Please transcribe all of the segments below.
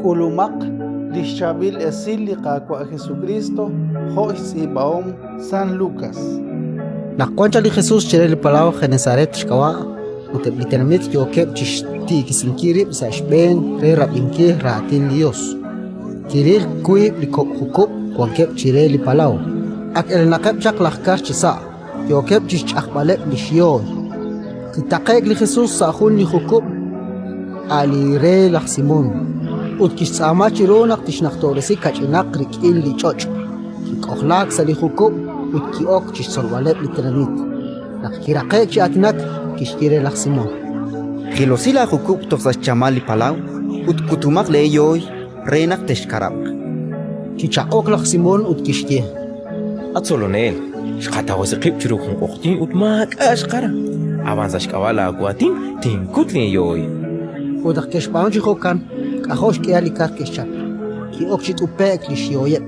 Kulumak Lishabil Esiliqa kwa Jesucristo Jois Ibaom San Lucas. Nacuancha li Jesús chereli palau Genezaret shkawa literalmente yo kep chishti kisinkiri sa shben re rabinki ratin Dios. Kiril kuib li hukub kwan kep chereli palau. Ak el nakep chak lakhkar chisa yo kep chish akbalep li shion. Kitaqek li Jesús sa khun li hukub ali re lakh Simon. Ut kish sama chironak tishnaktoresi kachinak rikil li choch. Kikokhlak sa li hukub ut kiok chish sorwalep literamit. Nakiraqek chi atnak kishkire lakh Simon. Khilosila hukub toxas chamali palau ut kutumak le yoy renak teshkarab. Kichaok lakh Simon ut kishkie. Atsolonel, shqatawasi qib chirukun uqtin ut mak ashqara. Avanza shkawala aguatin tinkutlen yoy. Udak keshpaon chihokan kahosh kiali kar keshap. Kiok chit upek li shioyep.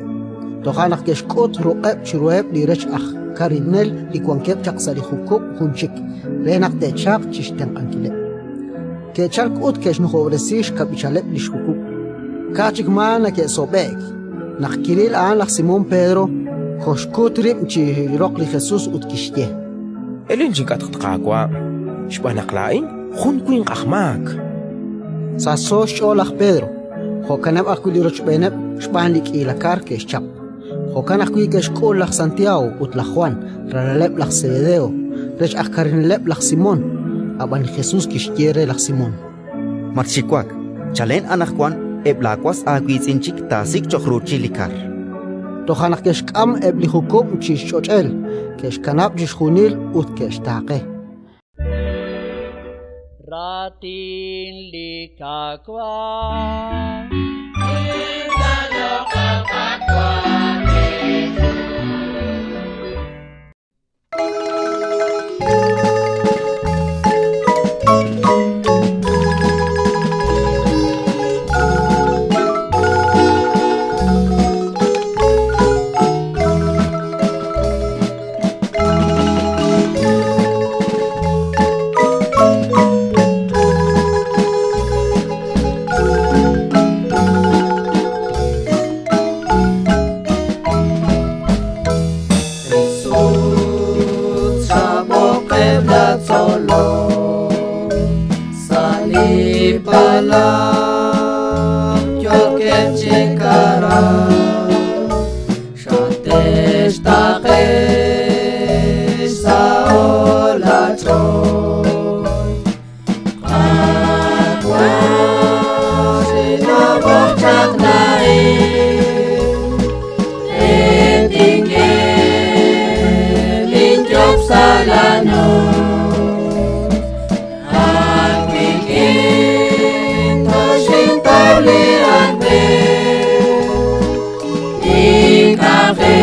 Tohanak keshkot roqeb chirueb li rech akh. Karinel li kwankep chaksali hukub hunchik. Renak te chak chishten ankile. Ke chark ut kesh nuhovresish kabichalep li shukub. Kachik maana ke sobek. Nakiril aan lak Simon Pedro. Koshkut rib chirok li Jesus ut kishye. Elin jinkat qtqaqwa. Shbanaqlain khun kuin qahmak. Sasosh olak Pedro. Hokanab akuli roch beneb shbanlik ilakar kesh chap. Hokan akui keshkol lak Santiago ut lak Juan. Raralep lak Zebedeo. Rech akarinlep lak Simon. Aban Jesus kishkiere lak Simon. Marchikwak, chalen anak Juan eblakwas aguizinchik tasik chokhruchi likar. Tohanak keshkam ebli hukub chish chochel. Keshkanab jishkhunil ut keshtaqe. Ratin likakwa. Palam yoket chikara shatesh takesh saola choy akwa sinabok chaknai etinge linjop salano Café,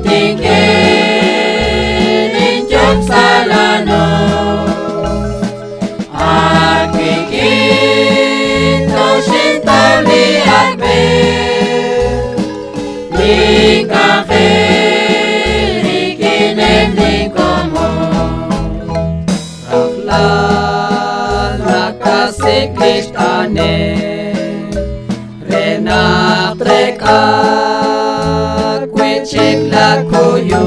tingin injok salano Akikito shintaw liat be Likake Likinem likomo Raklal Rakasik lishtane Renak trek Kwechik la kuyu